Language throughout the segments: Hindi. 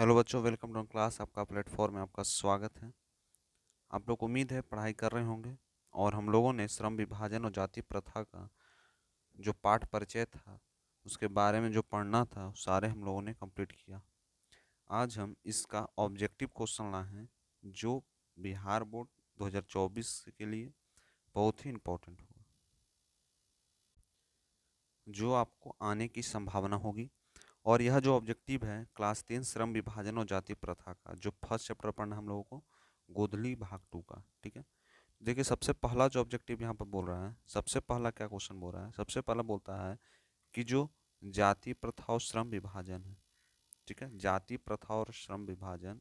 हेलो बच्चों, वेलकम टू क्लास। आपका प्लेटफॉर्म में आपका स्वागत है। आप लोग उम्मीद है पढ़ाई कर रहे होंगे और हम लोगों ने श्रम विभाजन और जाति प्रथा का जो पाठ परिचय था उसके बारे में जो पढ़ना था सारे हम लोगों ने कंप्लीट किया। आज हम इसका ऑब्जेक्टिव क्वेश्चन लाए हैं जो बिहार बोर्ड 2024 के लिए बहुत ही इम्पोर्टेंट होगा, जो आपको आने की संभावना होगी। और यह जो ऑब्जेक्टिव है क्लास 10 श्रम विभाजन और जाति प्रथा का जो फर्स्ट चैप्टर पढ़ना हम लोगों को गोधली भाग 2 का, ठीक है। देखिए, सबसे पहला जो ऑब्जेक्टिव यहाँ पर बोल रहा है, सबसे पहला क्या क्वेश्चन बोल रहा है, सबसे पहला बोलता है कि जो जाति प्रथा और श्रम विभाजन है, ठीक है, जाति प्रथा और श्रम विभाजन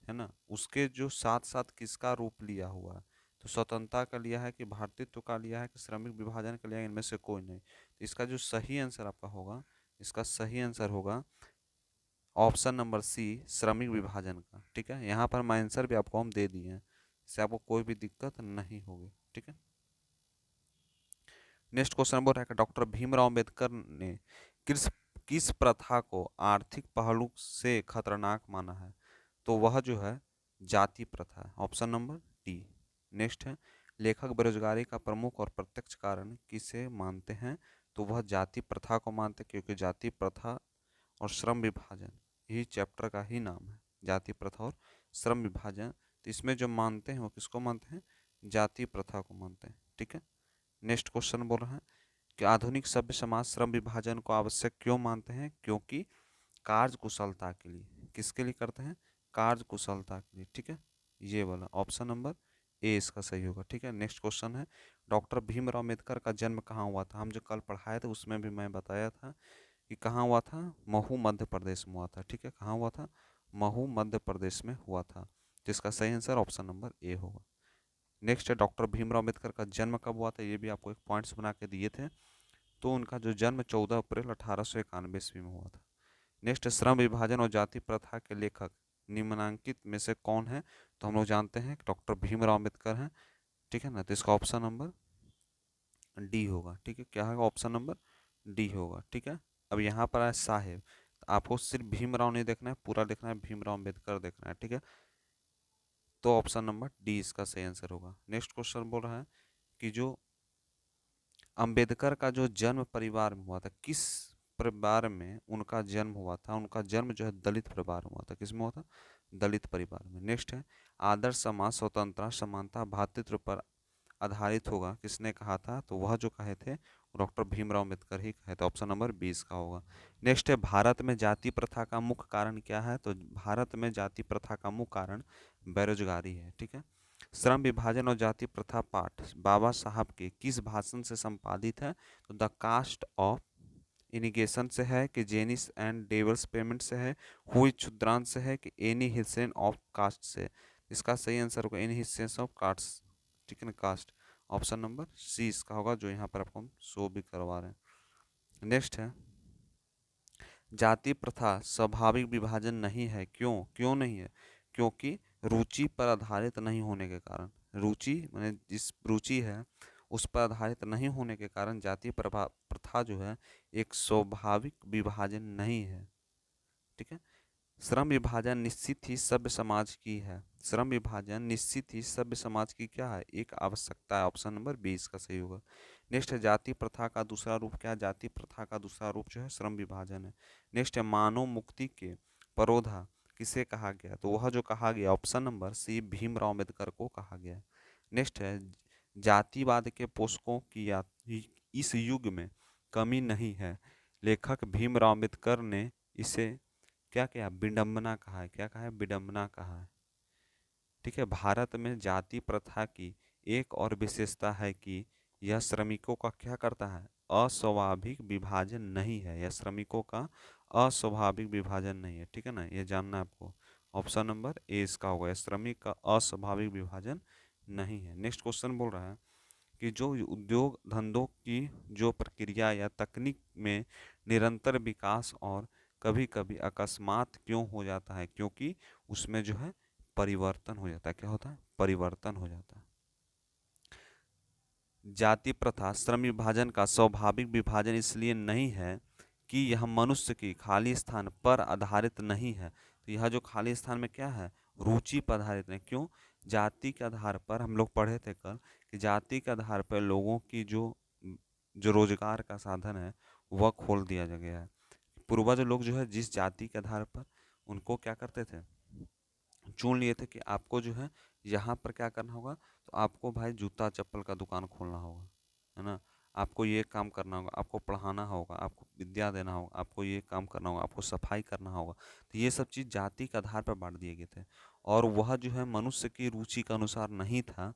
है ना, उसके जो साथ साथ किसका रूप लिया हुआ है। तो स्वतंत्रता का लिया है कि भारतीयत्व का लिया है कि श्रमिक विभाजन का लिया है, इनमें से कोई नहीं। तो इसका जो सही आंसर आपका होगा, इसका सही आंसर होगा ऑप्शन नंबर सी, श्रमिक विभाजन का। ठीक है, यहाँ पर मैं आंसर भी आपको हम दे दिए हैं, इससे आपको कोई भी दिक्कत नहीं होगी। ठीक है, नेक्स्ट क्वेश्चन बोल रहा है कि डॉक्टर भीमराव अंबेडकर ने किस किस प्रथा को आर्थिक पहलू से खतरनाक माना है। तो वह जो है जाति प्रथा है, ऑप्शन नंबर डी। नेक्स्ट है, लेखक बेरोजगारी का प्रमुख और प्रत्यक्ष कारण किसे मानते हैं। तो वह जाति प्रथा को मानते हैं, क्योंकि जाति प्रथा और श्रम विभाजन यही चैप्टर का ही नाम है, जाति प्रथा और श्रम विभाजन। तो इसमें जो मानते हैं वो किसको मानते हैं, जाति प्रथा को मानते हैं। ठीक है, नेक्स्ट क्वेश्चन बोल रहा है कि आधुनिक सभ्य समाज श्रम विभाजन को आवश्यक क्यों मानते हैं। क्योंकि कार्य कुशलता के लिए, किसके लिए करते हैं, कार्य कुशलता के लिए। ठीक है, ये वाला ऑप्शन नंबर ए इसका सही होगा। ठीक है, नेक्स्ट क्वेश्चन है, डॉक्टर भीमराव अम्बेडकर का जन्म कहाँ हुआ था। हम जो कल पढ़ाए थे उसमें भी मैं बताया था कि कहाँ हुआ था, महू मध्य प्रदेश में हुआ था। ठीक है, कहाँ हुआ था, महू मध्य प्रदेश में हुआ था। जिसका सही आंसर ऑप्शन नंबर ए होगा। नेक्स्ट है, डॉक्टर भीमराव अम्बेडकर का जन्म कब हुआ था, ये भी आपको एक पॉइंट्स बना के दिए थे। तो उनका जो जन्म 14 अप्रैल 1891 ईस्वी में हुआ था। नेक्स्ट, श्रम विभाजन और जाति प्रथा के लेखक निम्नलिखित में से कौन है। तो हम लोग जानते हैं डॉक्टर भीमराव अम्बेडकर हैं। ठीक है ना, तो इसका ऑप्शन नंबर डी होगा। ठीक है, क्या होगा, ऑप्शन नंबर डी होगा। ठीक है, अब यहाँ पर है साहेब, तो आपको सिर्फ भीमराव नहीं देखना है, पूरा देखना है, भीमराव अम्बेडकर देखना है। ठीक है, तो ऑप्शन नंबर डी इसका सही आंसर होगा। नेक्स्ट क्वेश्चन बोल रहा है कि जो अंबेडकर का जो जन्म परिवार में हुआ था, किस परिवार में उनका जन्म हुआ था। उनका जन्म जो है दलित परिवार में हुआ था। किस में हुआ था, दलित परिवार में। नेक्स्ट है, आदर्श समाज स्वतंत्रता समानता भ्रातृत्व पर आधारित होगा, किसने कहा था। तो वह जो कहे थे डॉक्टर भीमराव अम्बेडकर ही कहे थे, ऑप्शन नंबर 20 का होगा। नेक्स्ट है, भारत में जाति प्रथा का मुख्य कारण क्या है। तो भारत में जाति प्रथा का मुख्य कारण बेरोजगारी है। ठीक है, श्रम विभाजन और जाति प्रथा पाठ बाबा साहब के किस भाषण से संपादित है। तो द कास्ट ऑफ इनिगेशन से है कि जेनिस एंड डेवल्स पेमेंट से है, हुई क्षुद्रांत से है कि एनी हिस्सेन ऑफ कास्ट से। इसका सही आंसर होगा एनी हिस्सेन ऑफ कास्ट। ठीक है ना, कास्ट, ऑप्शन नंबर सी इसका होगा, जो यहाँ पर आपको हम शो भी करवा रहे हैं। नेक्स्ट है, जाति प्रथा स्वाभाविक विभाजन नहीं है। क्यों, क्यों नहीं है, क्योंकि रुचि पर आधारित नहीं होने के कारण। रुचि माने जिस रुचि है उस पर आधारित नहीं होने के कारण जाति प्रथा जो है एक स्वाभाविक विभाजन नहीं है। ठीक है, श्रम विभाजन निश्चित ही सभ्य समाज की है। श्रम विभाजन निश्चित ही सभ्य समाज की क्या है, एक आवश्यकता है। ऑप्शन नंबर 20 का सही होगा। नेक्स्ट है, जाति प्रथा का दूसरा रूप क्या है। जाति प्रथा का दूसरा रूप जो है श्रम विभाजन है। नेक्स्ट है, मानव मुक्ति के परोधा किसे कहा गया। तो वह जो कहा गया option number C Bhimrao Ambedkar को कहा गया। नेक्स्ट है, जातिवाद के पोषकों की इस युग में कमी नहीं है। लेखक भीमराव अम्बेडकर ने इसे क्या क्या विडंबना कहा है। क्या कहा है, विडंबना कहा है। ठीक है, भारत में जाति प्रथा की एक और विशेषता है कि यह श्रमिकों का क्या करता है, अस्वाभाविक विभाजन नहीं है। यह श्रमिकों का अस्वाभाविक विभाजन नहीं है। ठीक है ना, ये जानना है आपको, ऑप्शन नंबर ए इसका होगा, यह श्रमिक का अस्वाभाविक विभाजन नहीं है। नेक्स्ट क्वेश्चन बोल रहा है कि जो उद्योग धंधों की जो प्रक्रिया या तकनीक में निरंतर विकास और कभी कभी अकस्मात क्यों हो जाता है। क्योंकि उसमें जो है परिवर्तन हो जाता है। क्या होता है, परिवर्तन हो जाता है। जाति प्रथा श्रम विभाजन का स्वाभाविक विभाजन इसलिए नहीं है कि यह मनुष्य की खाली स्थान पर आधारित नहीं है। तो यह जो खाली स्थान में क्या है, रुचि पर आधारित नहीं। क्यों? जाति के आधार पर हम लोग पढ़े थे कल कि जाति के आधार पर लोगों की जो जो रोजगार का साधन है वह खोल दिया गया है। पूर्वज लोग जो है जिस जाति के आधार पर उनको क्या करते थे, चुन लिए थे कि आपको जो है यहाँ पर क्या करना होगा, तो आपको भाई जूता चप्पल का दुकान खोलना होगा, है ना, आपको ये काम करना होगा, आपको पढ़ाना होगा, आपको विद्या देना होगा, आपको ये काम करना होगा, आपको सफाई करना होगा। तो ये सब चीज़ जाति के आधार पर बांट दिए गए थे और वह जो है मनुष्य की रुचि के अनुसार नहीं था,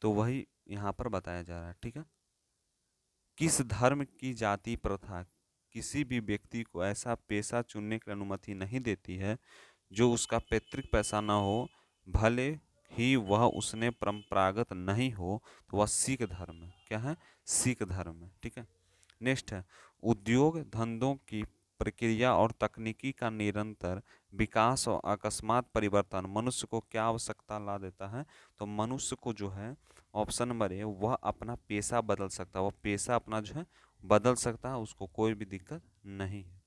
तो वही यहाँ पर बताया जा रहा है। ठीक है, किस धर्म की जाति प्रथा किसी भी व्यक्ति को ऐसा पेशा चुनने की अनुमति नहीं देती है जो उसका पैतृक पैसा न हो, भले ही वह उसने परंपरागत नहीं हो, तो वह सिख धर्म है। क्या है? सिख धर्म है। ठीक है, नेक्स्ट है, उद्योग धंधों की प्रक्रिया और तकनीकी का निरंतर विकास और अकस्मात परिवर्तन मनुष्य को क्या आवश्यकता ला देता है, तो मनुष्य को जो है ऑप्शन नंबर ए, वह अपना पेशा बदल सकता है, वह पेशा अपना जो है बदल सकता है, उसको कोई भी दिक्कत नहीं है।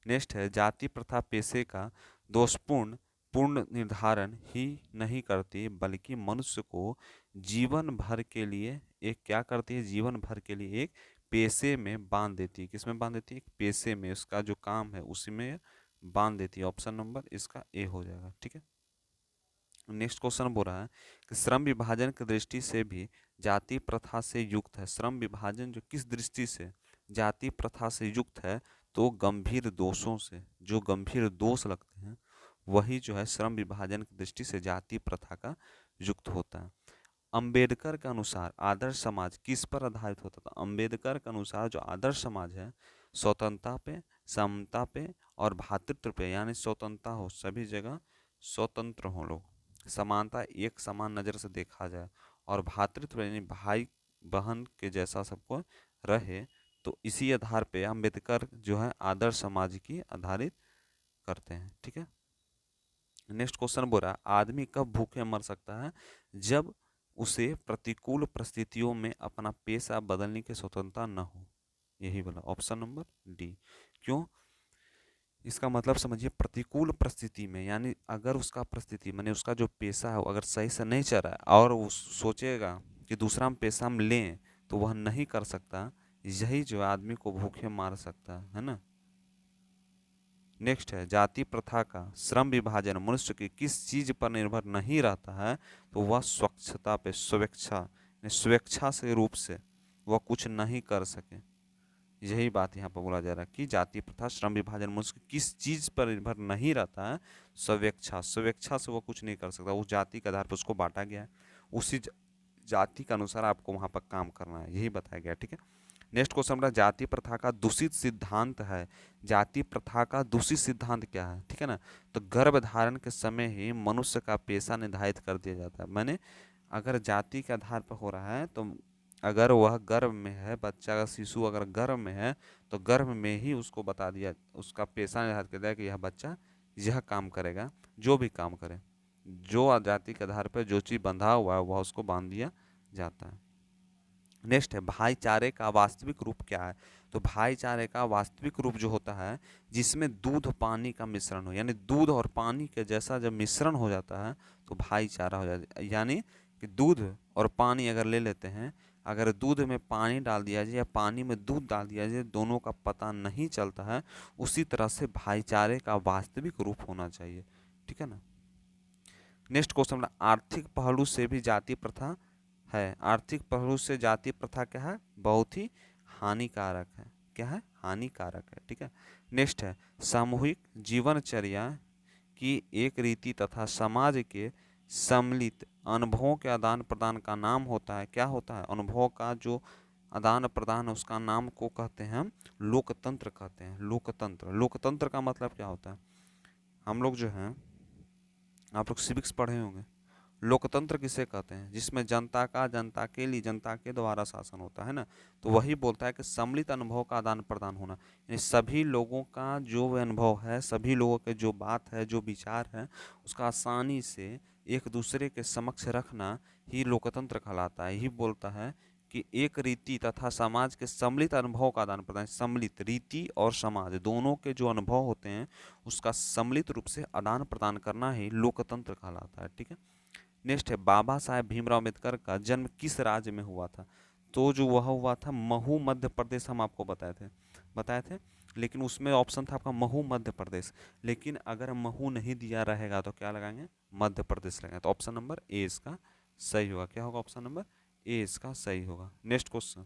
नेक्स्ट है, जाति प्रथा पेशे का दोषपूर्ण पूर्ण निर्धारण ही नहीं करती बल्कि मनुष्य को जीवन भर के लिए एक क्या करती है, जीवन भर के लिए एक पेशे में बांध देती है। किसमें बांध देती है? एक पेशे में, उसका जो काम है उसी में बांध देती है। ऑप्शन नंबर इसका ए हो जाएगा। ठीक है, नेक्स्ट क्वेश्चन बोल रहा है कि श्रम विभाजन की दृष्टि से भी जाति प्रथा से युक्त है। श्रम विभाजन जो किस दृष्टि से जाति प्रथा से युक्त है, तो गंभीर दोषों से, जो गंभीर दोष लगते हैं वही जो है श्रम विभाजन की दृष्टि से जाति प्रथा का युक्त होता है। अंबेडकर के अनुसार आदर्श समाज किस पर आधारित होता था? अंबेडकर के अनुसार जो आदर्श समाज है स्वतंत्रता पे, समता पे और भ्रातृत्व पे, यानी स्वतंत्रता हो, सभी जगह स्वतंत्र हो लोग, समानता एक समान नज़र से देखा जाए, और भ्रातृत्व यानी भाई बहन के जैसा सबको रहे, तो इसी आधार पे अंबेडकर जो है आदर्श समाज की आधारित करते हैं। ठीक है, नेक्स्ट क्वेश्चन बोल रहा है, आदमी कब भूखे मर सकता है? जब उसे प्रतिकूल परिस्थितियों में अपना पेशा बदलने की स्वतंत्रता न हो। यही बोला, ऑप्शन नंबर डी। क्यों? इसका मतलब समझिए, प्रतिकूल परिस्थिति में यानी अगर उसका परिस्थिति माने उसका जो पेशा है अगर सही से नहीं चल रहा है और वो सोचेगा कि दूसरा हम पेशा हम लें, तो वह नहीं कर सकता। यही जो आदमी को भूखे मार सकता है ना। नेक्स्ट है, जाति प्रथा का श्रम विभाजन मनुष्य की किस चीज पर निर्भर नहीं रहता है, तो वह स्वच्छता पे, स्वेच्छा यानी स्वेच्छा से रूप से वह कुछ नहीं कर सके। यही बात यहाँ पर बोला जा रहा है कि जाति प्रथा श्रम विभाजन मनुष्य की किस चीज पर निर्भर नहीं रहता है, स्वेच्छा, स्वेच्छा से वह कुछ नहीं कर सकता। उस जाति के आधार पर उसको बांटा गया है, उसी जाति के अनुसार आपको वहां पर काम करना है, यही बताया गया। ठीक है, नेक्स्ट क्वेश्चन हमारा जाति प्रथा का दूषित सिद्धांत है। जाति प्रथा का दूषित सिद्धांत क्या है? ठीक है ना, तो गर्भ धारण के समय ही मनुष्य का पेशा निर्धारित कर दिया जाता है। मैंने अगर जाति के आधार पर हो रहा है, तो अगर वह गर्भ में है, बच्चा का शिशु अगर गर्भ में है, तो गर्भ में ही उसको बता दिया, उसका पेशा निर्धारित कर दिया कि यह बच्चा यह काम करेगा, जो भी काम करे, जो जाति के आधार पर जो चीज़ बंधा हुआ है वह उसको बांध दिया जाता है। नेक्स्ट है, भाईचारे का वास्तविक रूप क्या है? तो भाईचारे का वास्तविक रूप जो होता है जिसमें दूध पानी का मिश्रण हो, यानी दूध और पानी के जैसा जब मिश्रण हो जाता है तो भाईचारा हो जाता है। यानी कि दूध और पानी अगर ले लेते हैं, अगर दूध में पानी डाल दिया जाए या पानी में दूध डाल दिया जाए, दोनों का पता नहीं चलता है, उसी तरह से भाईचारे का वास्तविक रूप होना चाहिए। ठीक है ना। नेक्स्ट क्वेश्चन, आर्थिक पहलू से भी जाति प्रथा है। आर्थिक पहलू से जाति प्रथा क्या है? बहुत ही हानिकारक है। क्या है? हानिकारक है। ठीक है, नेक्स्ट है, सामूहिक जीवनचर्या की एक रीति तथा समाज के सम्मिलित अनुभवों के आदान प्रदान का नाम होता है। क्या होता है? अनुभव का जो आदान प्रदान है उसका नाम को कहते हैं हम लोकतंत्र कहते हैं। लोकतंत्र, लोकतंत्र का मतलब क्या होता है? हम लोग जो हैं, आप लोग सिविक्स पढ़े होंगे, लोकतंत्र किसे कहते हैं? जिसमें जनता का जनता के लिए जनता के द्वारा शासन होता है ना। तो वही बोलता है कि सम्मिलित अनुभव का आदान प्रदान होना, यानी सभी लोगों का जो अनुभव है, सभी लोगों के जो बात है, जो विचार है, उसका आसानी से एक दूसरे के समक्ष रखना ही लोकतंत्र कहलाता है। यही बोलता है कि एक रीति तथा समाज के सम्मिलित अनुभव का आदान प्रदान। सम्मिलित रीति और समाज दोनों के जो अनुभव होते हैं उसका सम्मिलित रूप से आदान प्रदान करना ही लोकतंत्र कहलाता है। ठीक है, नेक्स्ट है बाबा साहेब भीमराव अम्बेडकर का जन्म किस राज्य में हुआ था? तो जो वह हुआ था महू मध्य प्रदेश, हम आपको बताए थे, लेकिन उसमें ऑप्शन था आपका महू मध्य प्रदेश, लेकिन अगर महू नहीं दिया रहेगा तो क्या लगाएंगे? मध्य प्रदेश लगाएंगे। तो ऑप्शन नंबर ए इसका सही होगा। क्या होगा? ऑप्शन नंबर ए इसका सही होगा। नेक्स्ट क्वेश्चन,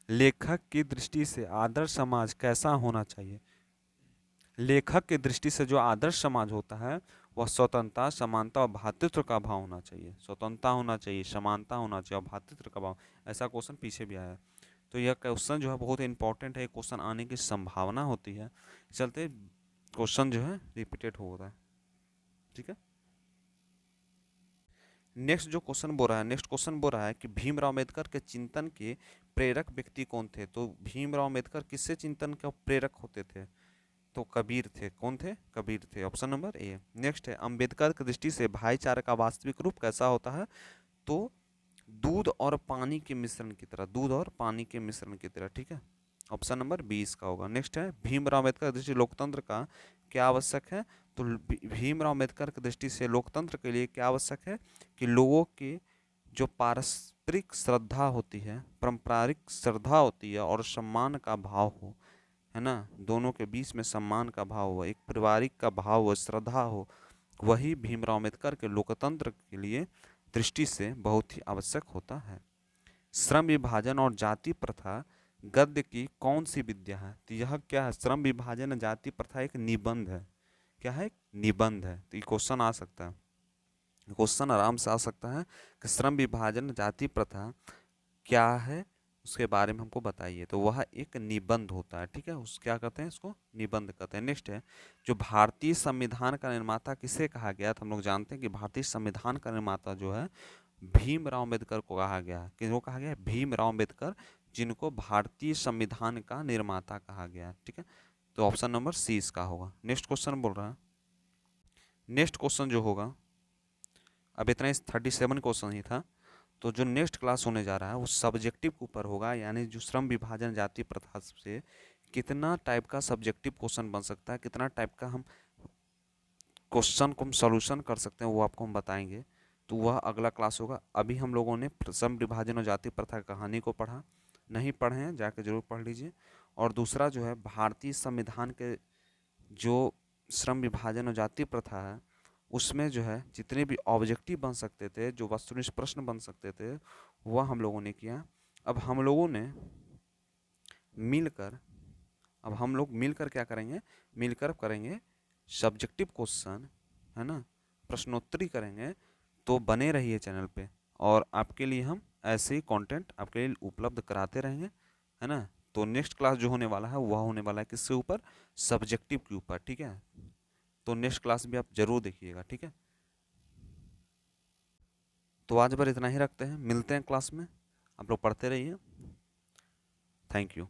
लेखक की दृष्टि से आदर्श समाज कैसा होना चाहिए? लेखक की दृष्टि से जो आदर्श समाज होता है वह स्वतंत्रता, समानता और भ्रातृत्व का भाव होना चाहिए। स्वतंत्रता होना चाहिए, समानता होना चाहिए और भ्रातृत्व का भाव। ऐसा क्वेश्चन पीछे भी आया है, तो यह क्वेश्चन जो है बहुत इंपॉर्टेंट है। क्वेश्चन आने की संभावना होती है, चलते क्वेश्चन जो है रिपीटेड हो रहा है। ठीक है, नेक्स्ट जो क्वेश्चन बोल रहा है, नेक्स्ट क्वेश्चन बोल रहा है कि भीमराव अम्बेडकर के चिंतन के प्रेरक व्यक्ति कौन थे? तो भीमराव अम्बेडकर किससे चिंतन के प्रेरक होते थे? तो कबीर थे। कौन थे? कबीर थे। Option number A. नेक्स्ट है अम्बेडकर की दृष्टि से भाईचारे का वास्तविक रूप कैसा होता है? तो दूध और पानी के मिश्रण की तरह, दूध और पानी के मिश्रण की तरह। ठीक है, ऑप्शन नंबर 20 का होगा। नेक्स्ट है भीमराव अम्बेडकर की दृष्टि लोकतंत्र का क्या आवश्यक है? तो भीमराव अम्बेडकर की दृष्टि से लोकतंत्र के लिए क्या आवश्यक है? कि लोगों की जो पारस्परिक श्रद्धा होती है, पारंपरिक श्रद्धा होती है और सम्मान का भाव हो, है ना, दोनों के बीच में सम्मान का भाव हो, एक पारिवारिक का भाव हो, श्रद्धा हो, वही भीमराव अम्बेडकर के लोकतंत्र के लिए दृष्टि से बहुत ही आवश्यक होता है। श्रम विभाजन और जाति प्रथा गद्य की कौन सी विद्या है? तो यह क्या है? श्रम विभाजन और जाति प्रथा एक निबंध है। क्या है? निबंध है। तो ये क्वेश्चन आ सकता है, क्वेश्चन आराम से आ सकता है कि श्रम विभाजन जाति प्रथा क्या है, उसके बारे में हमको बताइए। तो वह एक निबंध होता है। ठीक है, उस क्या कहते हैं? इसको निबंध कहते हैं। नेक्स्ट है जो भारतीय संविधान का निर्माता किसे कहा गया? तो हम लोग जानते हैं कि भारतीय संविधान का निर्माता जो है भीमराव अम्बेडकर को कहा गया है। किसको कहा गया है? भीमराव अम्बेडकर, जिनको भारतीय संविधान का निर्माता कहा गया है। ठीक है, तो ऑप्शन नंबर सी इसका होगा। नेक्स्ट क्वेश्चन बोल रहा है, नेक्स्ट क्वेश्चन जो होगा, अब इतना इस 37 क्वेश्चन ही था, तो जो नेक्स्ट क्लास होने जा रहा है वो सब्जेक्टिव के ऊपर होगा, यानी जो श्रम विभाजन जाति प्रथा से कितना टाइप का सब्जेक्टिव क्वेश्चन बन सकता है, कितना टाइप का हम क्वेश्चन को हम सॉल्यूशन कर सकते हैं, वो आपको हम बताएंगे। तो वह अगला क्लास होगा। अभी हम लोगों ने श्रम विभाजन और जाति प्रथा की कहानी को पढ़ा, नहीं पढ़े हैं जाके जरूर पढ़ लीजिए। और दूसरा जो है भारतीय संविधान के जो श्रम विभाजन और जाति प्रथा है उसमें जो है जितने भी ऑब्जेक्टिव बन सकते थे, जो वस्तुनिष्ठ प्रश्न बन सकते थे, वह हम लोगों ने किया। अब हम लोगों ने मिलकर, अब हम लोग मिलकर क्या करेंगे? मिलकर करेंगे सब्जेक्टिव क्वेश्चन, है ना, प्रश्नोत्तरी करेंगे। तो बने रहिए चैनल पे, और आपके लिए हम ऐसे ही कंटेंट आपके लिए उपलब्ध कराते रहेंगे, है ना। तो नेक्स्ट क्लास जो होने वाला है वह होने वाला है किसके ऊपर? सब्जेक्टिव के ऊपर। ठीक है, तो नेक्स्ट क्लास भी आप जरूर देखिएगा। ठीक है, तो आज भर इतना ही रखते हैं, मिलते हैं क्लास में। आप लोग पढ़ते रहिए। Thank you.